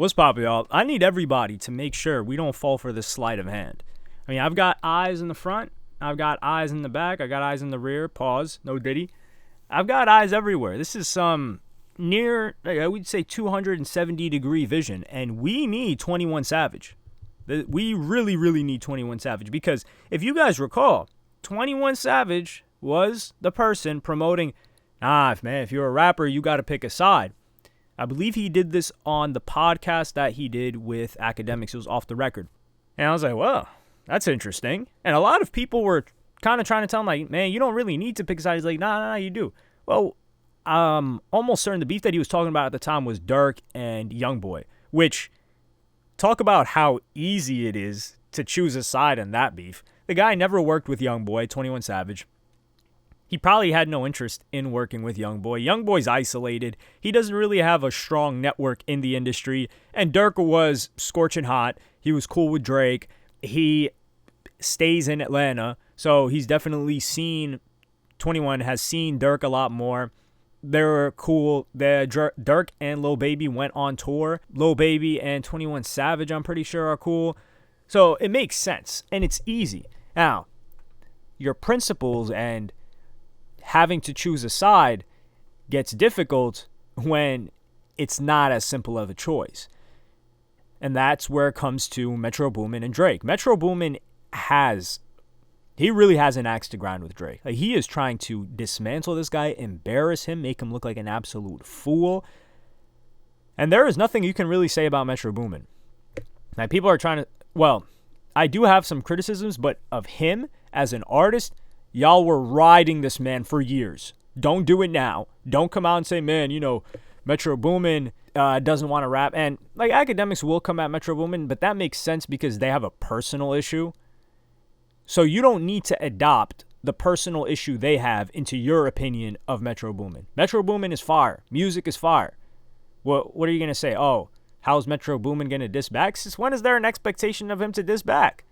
What's poppin', y'all? I need everybody to make sure we don't fall for this sleight of hand. I mean, I've got eyes in the front. I've got eyes in the back. I got eyes in the rear. Pause. No diddy. I've got eyes everywhere. This is some near, I would say, 270-degree vision. And we need 21 Savage. We really, really need 21 Savage. Because if you guys recall, 21 Savage was the person promoting, man, if you're a rapper, you got to pick a side. I believe he did this on the podcast that he did with Academics. It was Off the Record. And I was like, well, that's interesting. And a lot of people were kind of trying to tell him, like, man, you don't really need to pick a side. He's like, nah, you do. Well, almost certain the beef that he was talking about at the time was Durk and Youngboy, which, talk about how easy it is to choose a side in that beef. The guy never worked with Youngboy, 21 Savage. He probably had no interest in working with Youngboy. Youngboy's isolated. He doesn't really have a strong network in the industry. And Durk was scorching hot. He was cool with Drake. He stays in Atlanta. So he's definitely seen, 21 has seen Durk a lot more. They're cool. Durk and Lil Baby went on tour. Lil Baby and 21 Savage, I'm pretty sure, are cool. So it makes sense. And it's easy. Now, your principles and having to choose a side gets difficult when it's not as simple of a choice. And that's where it comes to Metro Boomin and Drake. Metro Boomin really has an axe to grind with Drake. Like, he is trying to dismantle this guy, embarrass him, make him look like an absolute fool. And there is nothing you can really say about Metro Boomin. Now, people are trying to, well, I do have some criticisms, but of him as an artist, y'all were riding this man for years. Don't do it now. Don't come out and say, man, Metro Boomin doesn't want to rap. And, like, Academics will come at Metro Boomin, but that makes sense because they have a personal issue. So you don't need to adopt the personal issue they have into your opinion of Metro Boomin. Metro Boomin is fire. Music is fire. What are you going to say? Oh, how's Metro Boomin going to diss back? Since when is there an expectation of him to diss back?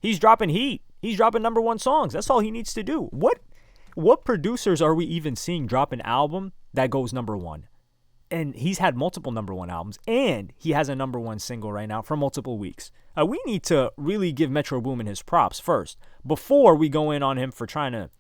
He's dropping heat. He's dropping #1 songs. That's all he needs to do. What producers are we even seeing drop an album that goes #1? And he's had multiple #1 albums, and he has a #1 single right now for multiple weeks. We need to really give Metro Boomin his props first before we go in on him for trying to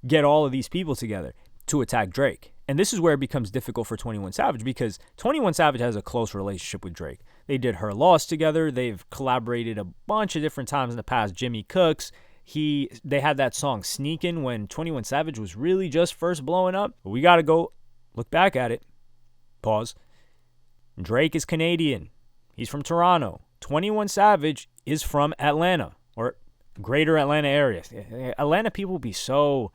get all of these people together to attack Drake. And this is where it becomes difficult for 21 Savage because 21 Savage has a close relationship with Drake. They did Her Loss together. They've collaborated a bunch of different times in the past. Jimmy Cooks. They had that song Sneakin' when 21 Savage was really just first blowing up. We got to go look back at it. Pause. Drake is Canadian. He's from Toronto. 21 Savage is from Atlanta or greater Atlanta area. Atlanta people be so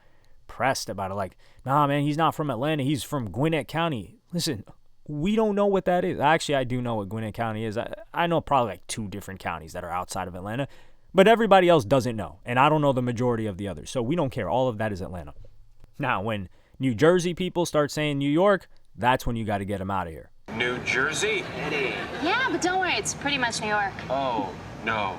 pressed about it. Like, nah, man, he's not from Atlanta. He's from Gwinnett County. Listen, we don't know what that is. Actually, I do know what Gwinnett County is. I know probably like 2 different counties that are outside of Atlanta, but everybody else doesn't know, and I don't know the majority of the others, so we don't care. All of that is Atlanta. Now, when New Jersey people start saying New York, that's when you got to get them out of here. New Jersey? Eddie. Yeah, but don't worry, it's pretty much New York. Oh, no.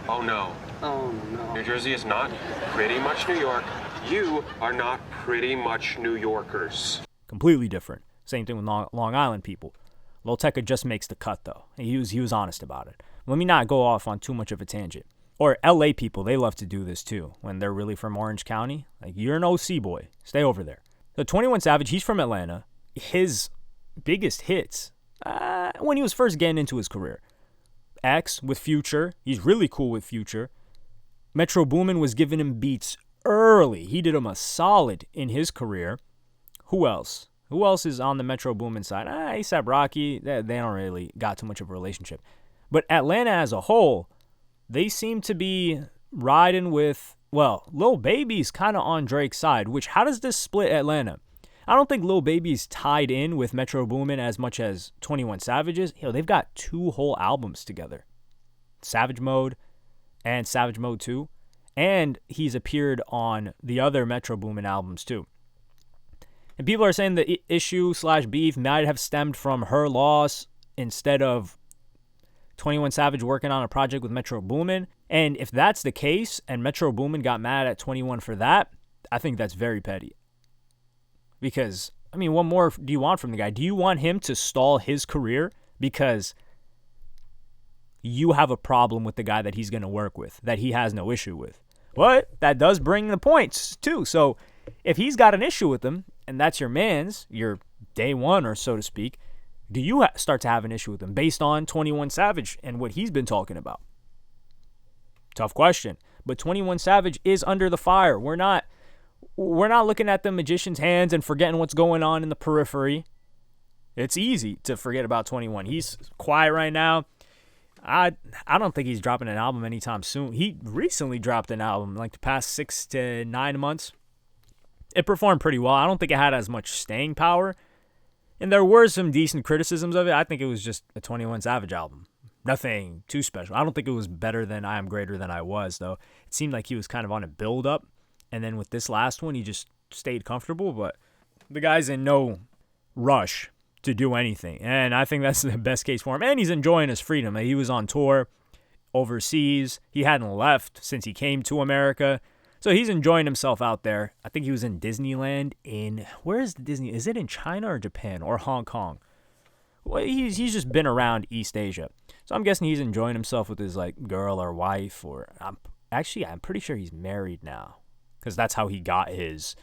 Oh, no. Oh, no. New Jersey is not pretty much New York. You are not pretty much New Yorkers. Completely different. Same thing with Long Island people. Lil Tecca just makes the cut, though. He was honest about it. Let me not go off on too much of a tangent. Or LA people, they love to do this too. When they're really from Orange County. Like, you're an OC boy. Stay over there. So 21 Savage, he's from Atlanta. His biggest hits, when he was first getting into his career. X with Future. He's really cool with Future. Metro Boomin was giving him beats early. He did him a solid in his career. Who else? Who else is on the Metro Boomin side? A$AP Rocky, they don't really got too much of a relationship. But Atlanta as a whole, they seem to be riding with, well, Lil Baby's kind of on Drake's side, which, how does this split Atlanta? I don't think Lil Baby's tied in with Metro Boomin as much as 21 Savage is. They've got 2 whole albums together. Savage Mode and Savage Mode 2. And he's appeared on the other Metro Boomin albums too. And people are saying the issue/beef might have stemmed from Her Loss instead of 21 Savage working on a project with Metro Boomin. And if that's the case and Metro Boomin got mad at 21 for that, I think that's very petty. Because, I mean, what more do you want from the guy? Do you want him to stall his career because you have a problem with the guy that he's going to work with, that he has no issue with. But that does bring the points, too. So if he's got an issue with him, and that's your man's, your day one, or so to speak, do you start to have an issue with him based on 21 Savage and what he's been talking about? Tough question. But 21 Savage is under the fire. We're not looking at the magician's hands and forgetting what's going on in the periphery. It's easy to forget about 21. He's quiet right now. I don't think he's dropping an album anytime soon. He recently dropped an album, like the past 6 to 9 months. It performed pretty well. I don't think it had as much staying power. And there were some decent criticisms of it. I think it was just a 21 Savage album. Nothing too special. I don't think it was better than I Am Greater Than I Was, though. It seemed like he was kind of on a build-up. And then with this last one, he just stayed comfortable. But the guy's in no rush to do anything. And I think that's the best case for him. And he's enjoying his freedom. He was on tour overseas. He hadn't left since he came to America. So he's enjoying himself out there. I think he was in Disneyland where is Disney? Is it in China or Japan or Hong Kong? Well, he's just been around East Asia. So I'm guessing he's enjoying himself with his girl or wife, or I'm pretty sure he's married now, because that's how he got his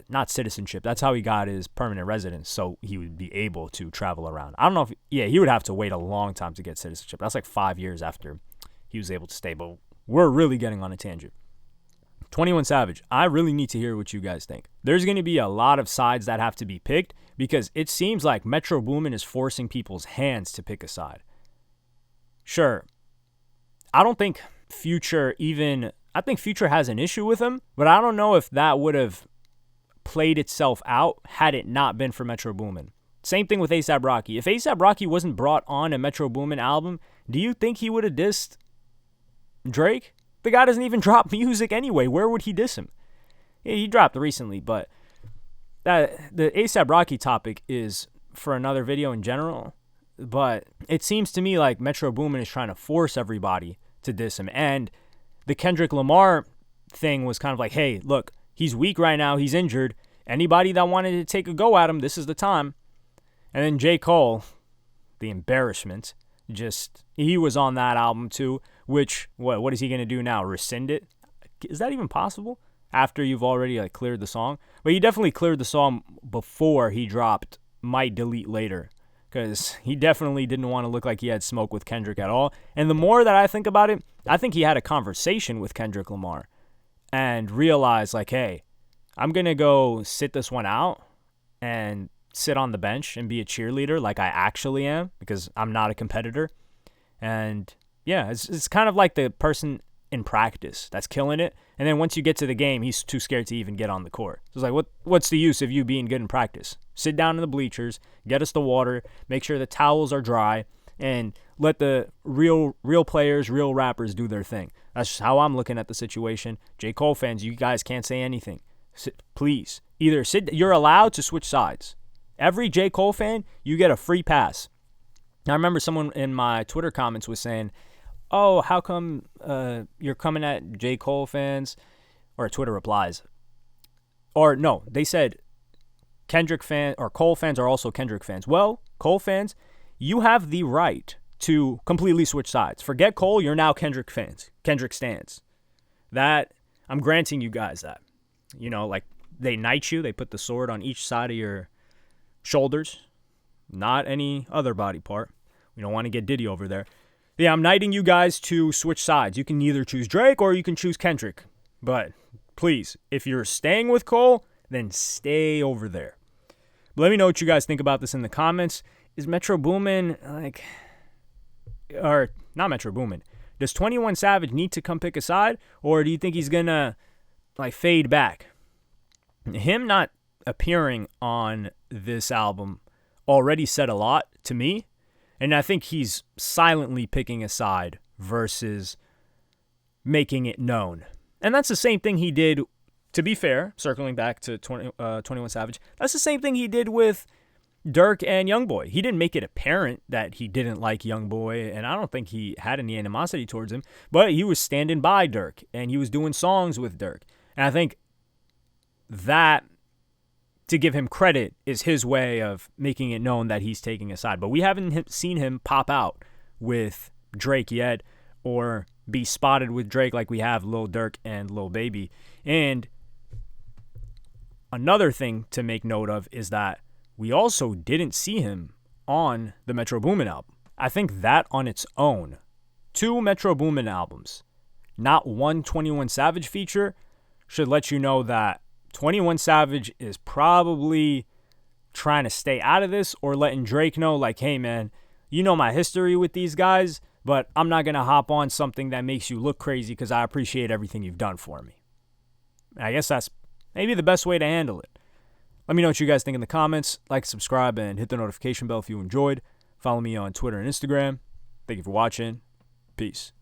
not citizenship. That's how he got his permanent residence, so he would be able to travel around. I don't know he would have to wait a long time to get citizenship. That's like 5 years after he was able to stay. But we're really getting on a tangent. 21 Savage, I really need to hear what you guys think. There's going to be a lot of sides that have to be picked, because it seems like Metro Boomin is forcing people's hands to pick a side. Sure, I don't think Future I think Future has an issue with him, but I don't know if that would have played itself out had it not been for Metro Boomin. Same thing with A$AP Rocky. If A$AP Rocky wasn't brought on a Metro Boomin album, do you think he would have dissed Drake? The guy doesn't even drop music anyway. Where would he diss him? Yeah, he dropped recently, but the A$AP Rocky topic is for another video in general. But it seems to me like Metro Boomin is trying to force everybody to diss him. And the Kendrick Lamar thing was kind of like, hey, look, he's weak right now. He's injured. Anybody that wanted to take a go at him, this is the time. And then J. Cole, the embarrassment, he was on that album too, which, what is he going to do now? Rescind it? Is that even possible? After you've already cleared the song? But he definitely cleared the song before he dropped Might Delete Later, because he definitely didn't want to look like he had smoke with Kendrick at all. And the more that I think about it, I think he had a conversation with Kendrick Lamar and realized, hey, I'm going to go sit this one out and sit on the bench and be a cheerleader like I actually am, because I'm not a competitor. And yeah, it's kind of like the person in practice that's killing it, and then once you get to the game, he's too scared to even get on the court. So it's like, what's the use of you being good in practice? Sit down in the bleachers, get us the water, make sure the towels are dry, and let the real players, real rappers do their thing. That's just how I'm looking at the situation. J. Cole fans, you guys can't say anything. Please, either you're allowed to switch sides. Every J. Cole fan, you get a free pass. I remember someone in my Twitter comments was saying, oh, how come you're coming at J. Cole fans? Or Twitter replies. Or no, they said Kendrick fans or Cole fans are also Kendrick fans. Well, Cole fans, you have the right to completely switch sides. Forget Cole, you're now Kendrick fans. Kendrick stans. That, I'm granting you guys that. They knight you, they put the sword on each side of your shoulders, not any other body part. We don't want to get Diddy over there. Yeah, I'm knighting you guys to switch sides. You can either choose Drake or you can choose Kendrick. But please, if you're staying with Cole, then stay over there. But let me know what you guys think about this in the comments. Is Metro Boomin or not Metro Boomin? Does 21 Savage need to come pick a side, or do you think he's gonna fade back? Him not appearing on this album already said a lot to me. And I think he's silently picking a side versus making it known. And that's the same thing he did, to be fair, circling back to 21 Savage, that's the same thing he did with Durk and Youngboy. He didn't make it apparent that he didn't like Youngboy, and I don't think he had any animosity towards him, but he was standing by Durk, and he was doing songs with Durk. And I think that to give him credit is his way of making it known that he's taking a side. But we haven't seen him pop out with Drake yet or be spotted with Drake like we have Lil Durk and Lil Baby. And another thing to make note of is that we also didn't see him on the Metro Boomin album. I think that on its own, 2 Metro Boomin albums, not one 21 Savage feature, should let you know that 21 Savage is probably trying to stay out of this or letting Drake know, like, hey, man, you know my history with these guys, but I'm not going to hop on something that makes you look crazy because I appreciate everything you've done for me. I guess that's maybe the best way to handle it. Let me know what you guys think in the comments. Like, subscribe, and hit the notification bell if you enjoyed. Follow me on Twitter and Instagram. Thank you for watching. Peace.